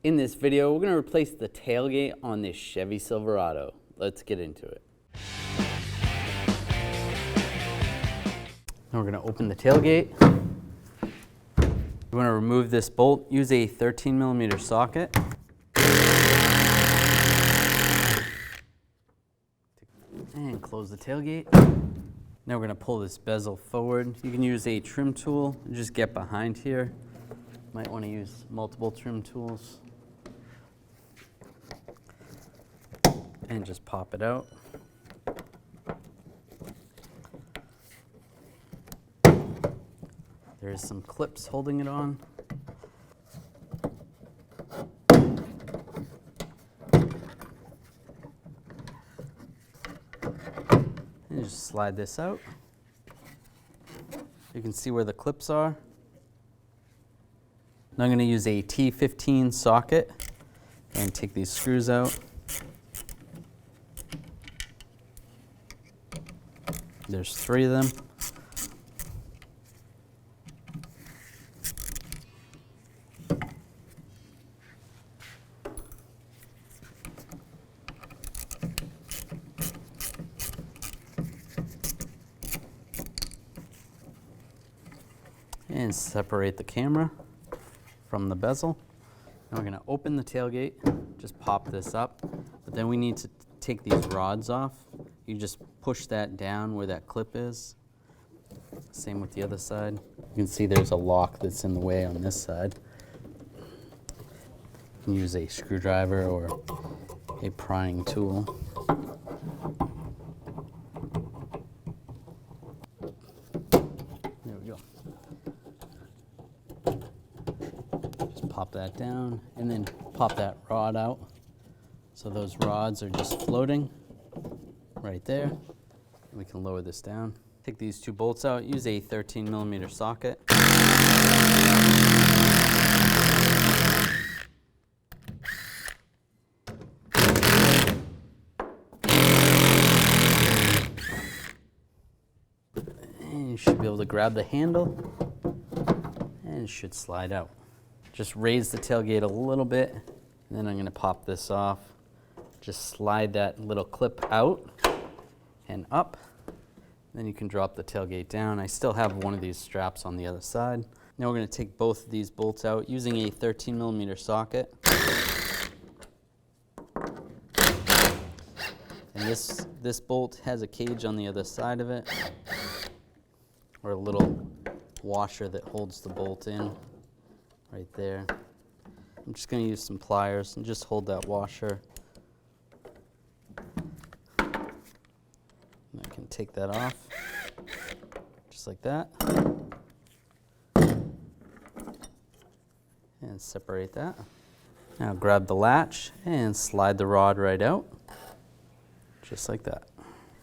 In this video, we're going to replace the tailgate on this Chevy Silverado. Let's get into it. Now we're going to open the tailgate. We want to remove this bolt. Use a 13mm socket. And close the tailgate. Now we're going to pull this bezel forward. You can use a trim tool and just get behind here. Might want to use multiple trim tools. And just pop it out. There's some clips holding it on. And just slide this out. You can see where the clips are. Now I'm going to use a T15 socket and take these screws out. There's 3 of them. And separate the camera from the bezel. Now we're going to open the tailgate, just pop this up, but then we need to take these rods off. You just push that down where that clip is. Same with the other side. You can see there's a lock that's in the way on this side. You can use a screwdriver or a prying tool. There we go. Just pop that down and then pop that rod out. So those rods are just floating right there. We can lower this down. Take these 2 bolts out, use a 13mm socket. And you should be able to grab the handle and it should slide out. Just raise the tailgate a little bit and then I'm going to pop this off. Just slide that little clip out and up. Then you can drop the tailgate down. I still have one of these straps on the other side. Now we're going to take both of these bolts out using a 13mm socket. And this bolt has a cage on the other side of it, or a little washer that holds the bolt in right there. I'm just going to use some pliers and just hold that washer. And I can take that off, just like that. And separate that. Now grab the latch and slide the rod right out, just like that.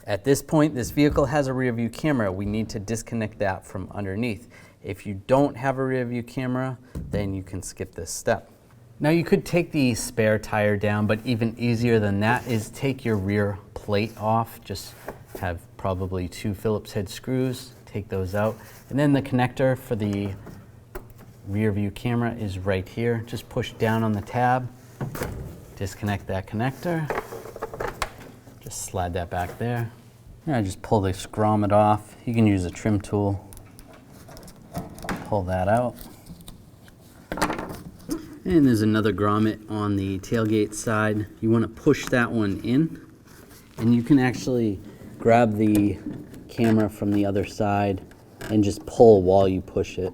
At this point, this vehicle has a rear view camera. We need to disconnect that from underneath. If you don't have a rear view camera, then you can skip this step. Now you could take the spare tire down, but even easier than that is take your rear plate off. Just have probably 2 Phillips head screws, take those out. And then the connector for the rear view camera is right here. Just push down on the tab, disconnect that connector, just slide that back there. Now just pull this grommet off. You can use a trim tool, pull that out. And there's another grommet on the tailgate side. You want to push that one in, and you can actually grab the camera from the other side and just pull while you push it.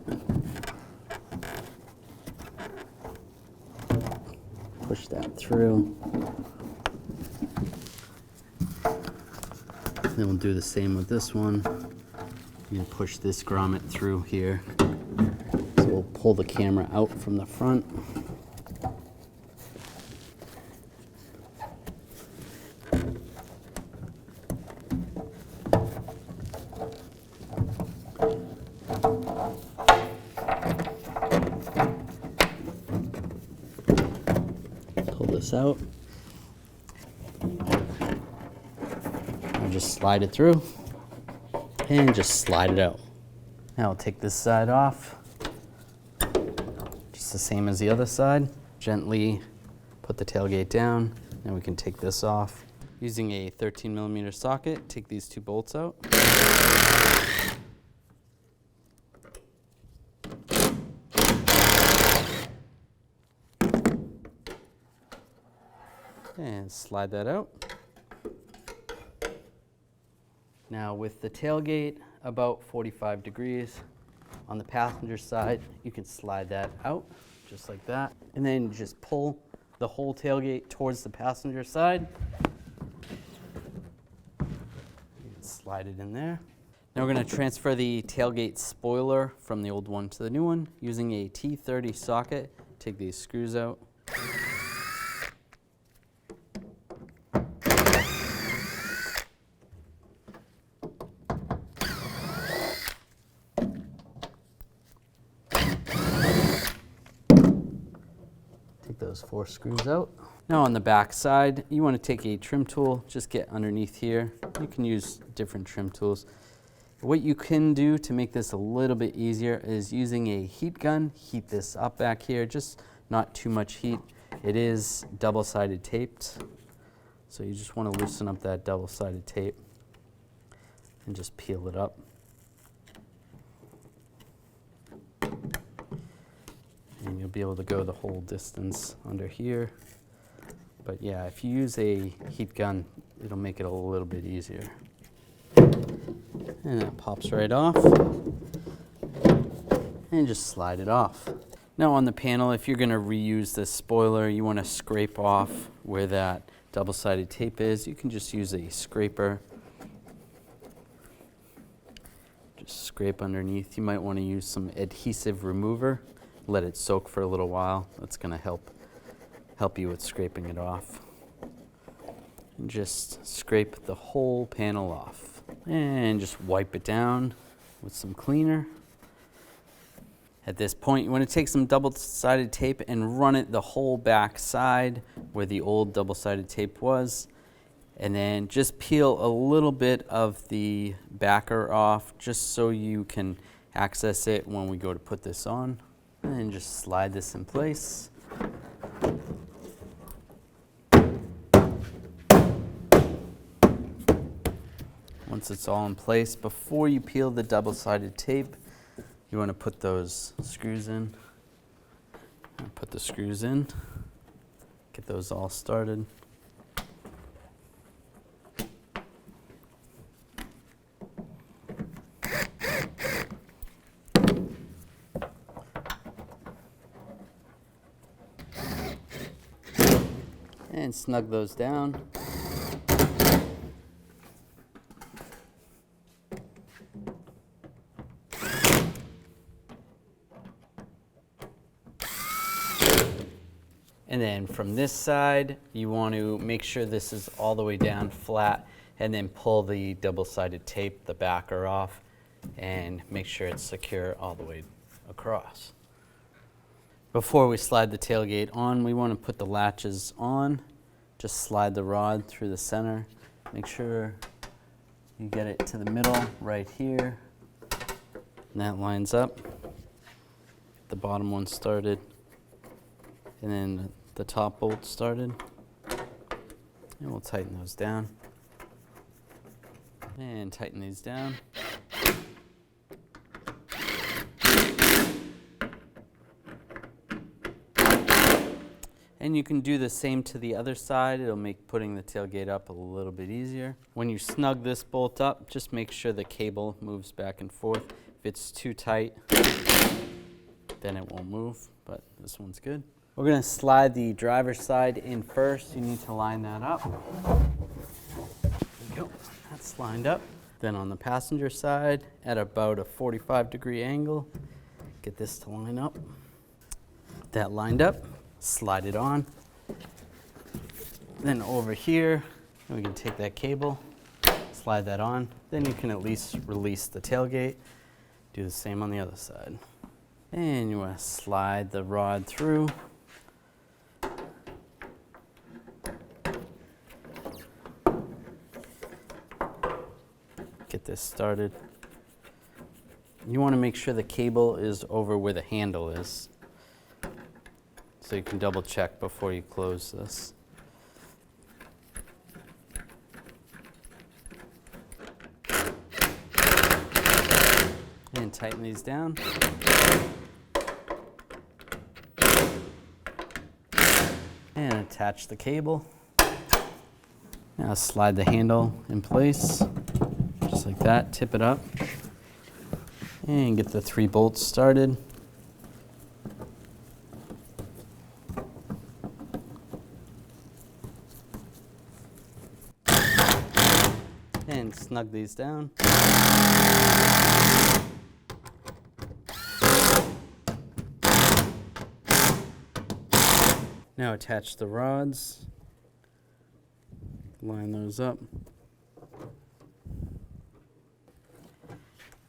Push that through. Then we'll do the same with this one. You can push this grommet through here. So we'll pull the camera out from the front. Pull this out. And just slide it through. And just slide it out. Now I'll take this side off. Just the same as the other side. Gently put the tailgate down, and we can take this off. Using a 13mm socket, take these 2 bolts out. And slide that out. Now with the tailgate about 45 degrees on the passenger side, you can slide that out just like that. And then just pull the whole tailgate towards the passenger side. You can slide it in there. Now we're going to transfer the tailgate spoiler from the old one to the new one using a T30 socket. Take these screws out. Those 4 screws out. Now on the back side, you want to take a trim tool, just get underneath here. You can use different trim tools. What you can do to make this a little bit easier is using a heat gun, heat this up back here, just not too much heat. It is double-sided taped, so you just want to loosen up that double-sided tape and just peel it up. And you'll be able to go the whole distance under here. But yeah, if you use a heat gun, it'll make it a little bit easier. And that pops right off. And just slide it off. Now on the panel, if you're gonna reuse this spoiler, you wanna scrape off where that double-sided tape is. You can just use a scraper. Just scrape underneath. You might wanna use some adhesive remover. Let it soak for a little while. That's going to help you with scraping it off. And just scrape the whole panel off. And just wipe it down with some cleaner. At this point, you want to take some double-sided tape and run it the whole back side where the old double-sided tape was. And then just peel a little bit of the backer off just so you can access it when we go to put this on. And just slide this in place. Once it's all in place, before you peel the double-sided tape, you want to put those screws in. Put the screws in. Get those all started. And snug those down. And then from this side, you want to make sure this is all the way down flat, and then pull the double-sided tape, the backer off, and make sure it's secure all the way across. Before we slide the tailgate on, we want to put the latches on. Just slide the rod through the center. Make sure you get it to the middle right here. And that lines up. The bottom one started. And then the top bolt started. And we'll tighten those down. And tighten these down. And you can do the same to the other side. It'll make putting the tailgate up a little bit easier. When you snug this bolt up, just make sure the cable moves back and forth. If it's too tight, then it won't move, but this one's good. We're gonna slide the driver's side in first. You need to line that up. There we go, that's lined up. Then on the passenger side, at about a 45-degree angle, get this to line up. That lined up. Slide it on. Then over here, we can take that cable, slide that on. Then you can at least release the tailgate. Do the same on the other side. And you want to slide the rod through. Get this started. You want to make sure the cable is over where the handle is. So you can double check before you close this. And tighten these down. And attach the cable. Now slide the handle in place, just like that, tip it up, and get the 3 bolts started. And snug these down. Now attach the rods, line those up.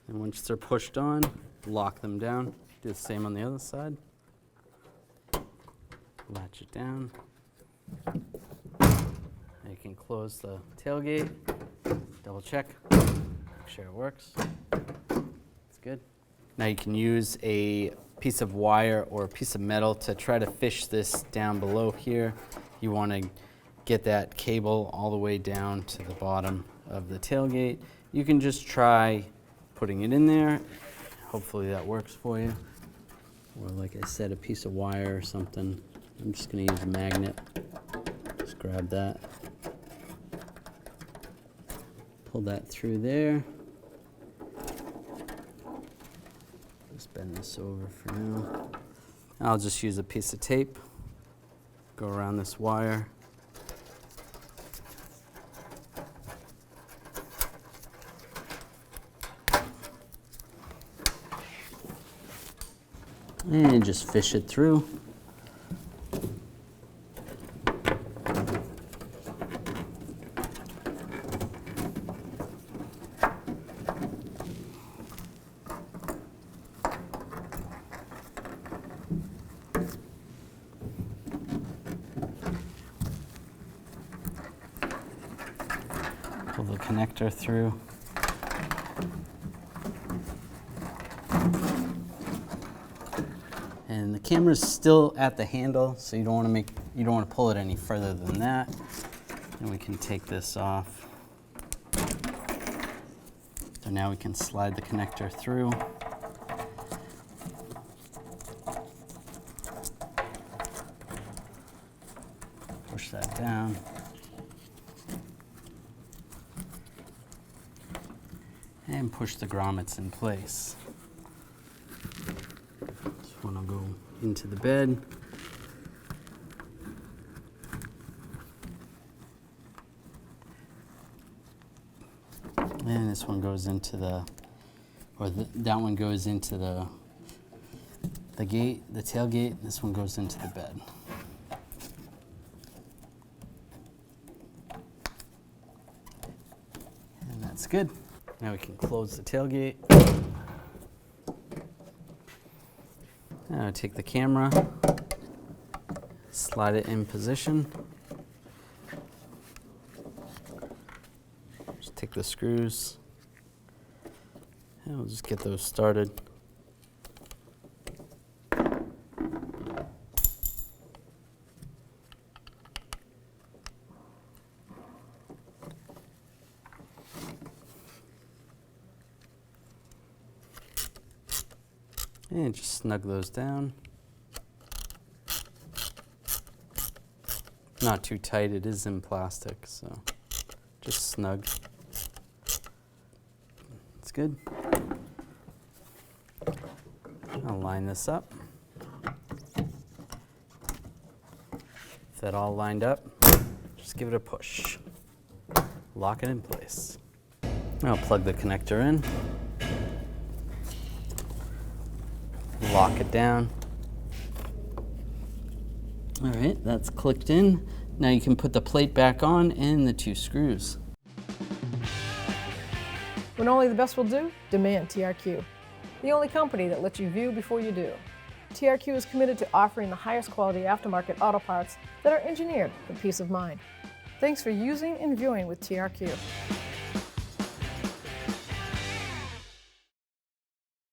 And once they're pushed on, lock them down. Do the same on the other side. Latch it down. Now you can close the tailgate, double check, make sure it works. It's good. Now you can use a piece of wire or a piece of metal to try to fish this down below here. You want to get that cable all the way down to the bottom of the tailgate. You can just try putting it in there. Hopefully that works for you. Or like I said, a piece of wire or something. I'm just going to use a magnet. Just grab that. Pull that through there. Just bend this over for now. I'll just use a piece of tape. Go around this wire. And just fish it through. Pull the connector through. And the camera's still at the handle, so you don't want to pull it any further than that. And we can take this off. So now we can slide the connector through. Push that down. And push the grommets in place. This one will go into the bed. And this one goes into that one goes into the gate, the tailgate. This one goes into the bed. And that's good. Now we can close the tailgate. Now take the camera, slide it in position. Just take the screws, and we'll just get those started. And just snug those down. Not too tight, it is in plastic, so just snug. It's good. I'll line this up. If that all lined up, just give it a push. Lock it in place. I'll plug the connector in. Lock it down. All right, that's clicked in. Now you can put the plate back on and the 2 screws. When only the best will do, demand TRQ. The only company that lets you view before you do. TRQ is committed to offering the highest quality aftermarket auto parts that are engineered for peace of mind. Thanks for using and viewing with TRQ.